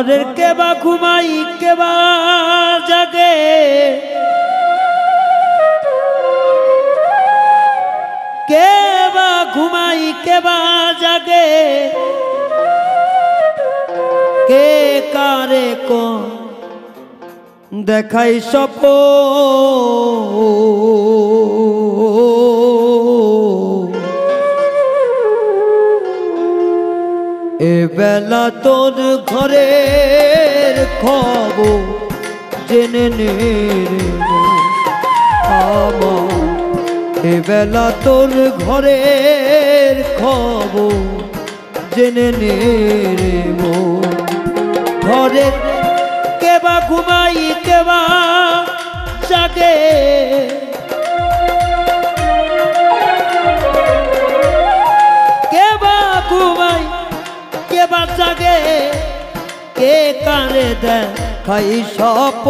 ঘরের কেবা ঘুমাই কেবা জাগে, কেবা ঘুমাই কেবা জাগে, কে কারে কোন দেখাই স্বপ্ন, এ বেলা তোর ঘরের খবর জেনে নে আমার, এ বেলা তোর ঘরের খবর জেনে নে রে মন। ঘরের কেবা ঘুমাই কেবা জাগে, কেবা ঘুমাই কেবা জাগে, কে কারে দেখাই স্বপ্ন,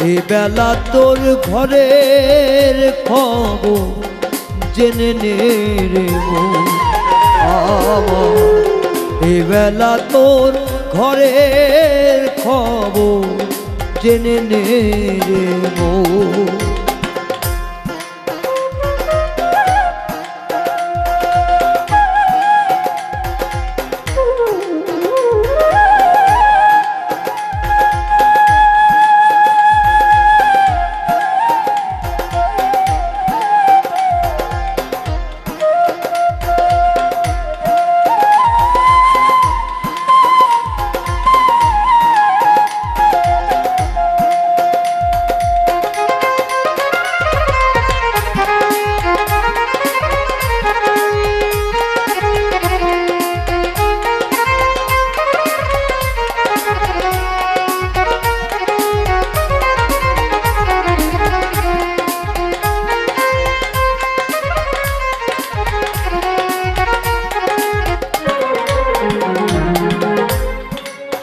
এ বেলা তোর ঘরের খবর জেনে নে রে মন আমার, এ বেলা তোর ঘরের খবর জেনে নে রে মন।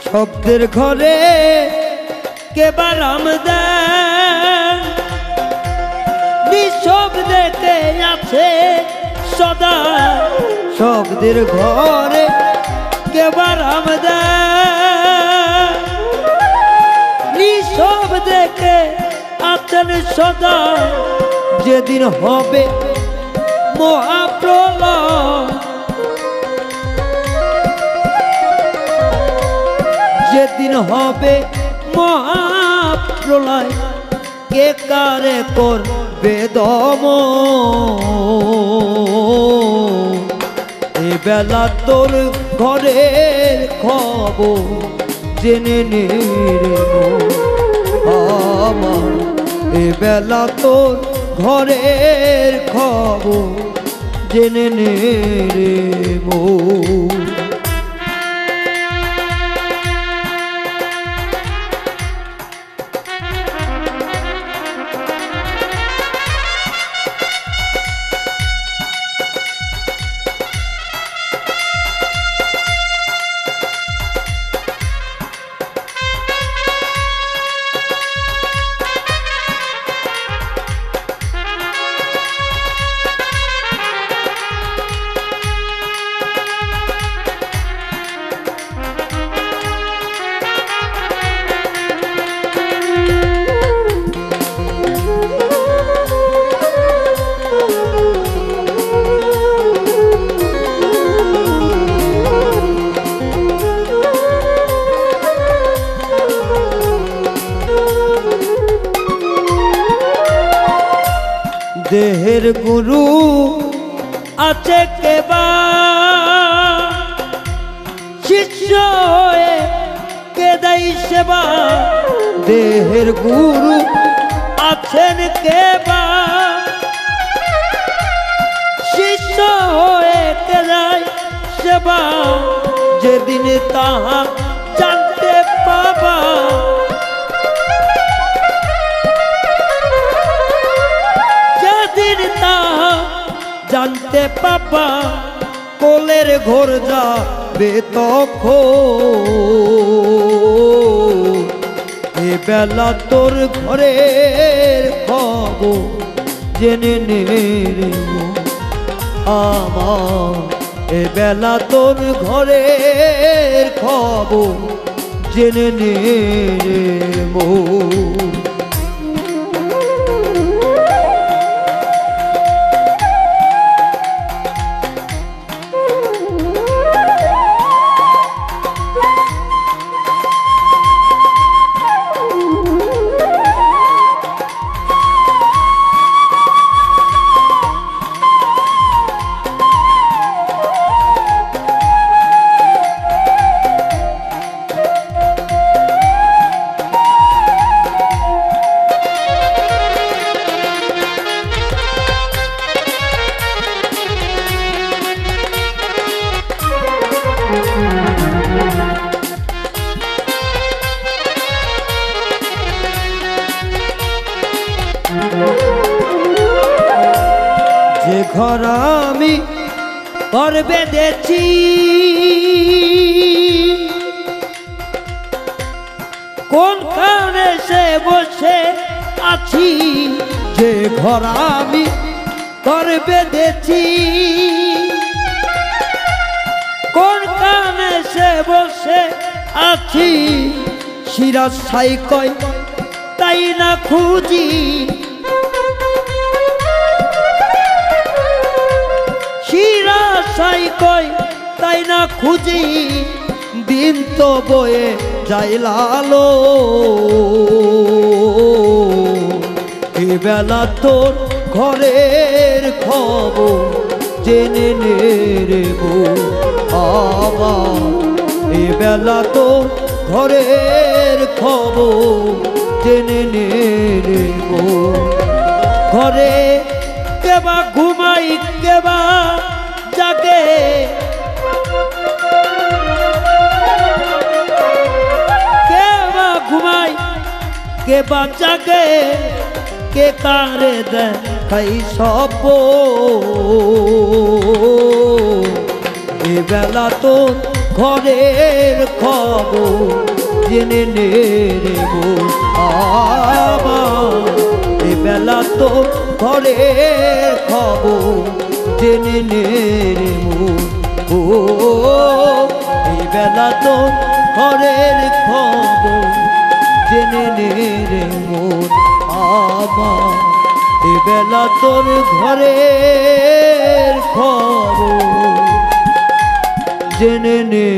শব্দের ঘরে কেবা রাম দেন, নিঃশব্দেতে আছে সদা, শব্দের ঘরে কেবা রাম দেন, নিঃশব্দেতে আছেন সদা, যেদিন হবে মহাপ্রলয়, যেদিন হবে মহাপ্রলয়, কে কারে করবে দমন, এ বেলা তোর ঘরের খবর জেনে নে রে মন আমার, এ বেলা তোর ঘরের খবর জেনে নে রে মন। দেহের গুরু আছে কেবা, শিষ্য হয়ে কে দেয় সেবা, দেহের গুরু আছেন কেবা, শিষ্য হয়ে কে দেয় সেবা, যেদিন তাহা জানতে পাবা, জানতে পাবা, কোলের ঘোর যাবে তখন, এ বেলা তোর ঘরের খবর জেনে নে রে আমার, এ এ বেলা তোর ঘরের খবর জেনে নে রে মন। যে ঘর আমি ঘর বেঁধেছি কোন কারণে সে বসে আছি, যে ঘর আমি ঘর বেঁধেছি কোন কারণে সে বসে আছি, সিরাজ সাই কয় তাই না খুঁজি, সিরাজ সাই কয় তাই না খুঁজি, দিন তো বয়ে যাই লালো, এ বেলা তোর ঘরের খবর জেনে নে রে মন আমার, এ বেলা তোর ঘরের খবর জেনে নে রে মন। ঘরে কেবা ঘুমাই কেবা জাগে, কেবা ঘুমাই কেবা জাগে, কে কারে দেখাই সব, এ বেলা তোর ঘরের খবর জেনে নে রে মন আমার, এ বেলা তোর ঘরের খবর জেনে নে রে মন। ও এ বেলা তোর ঘরের খবর জেনে নে রে মন আমার, এ বেলা তোর ঘরের খবর জেনে নে।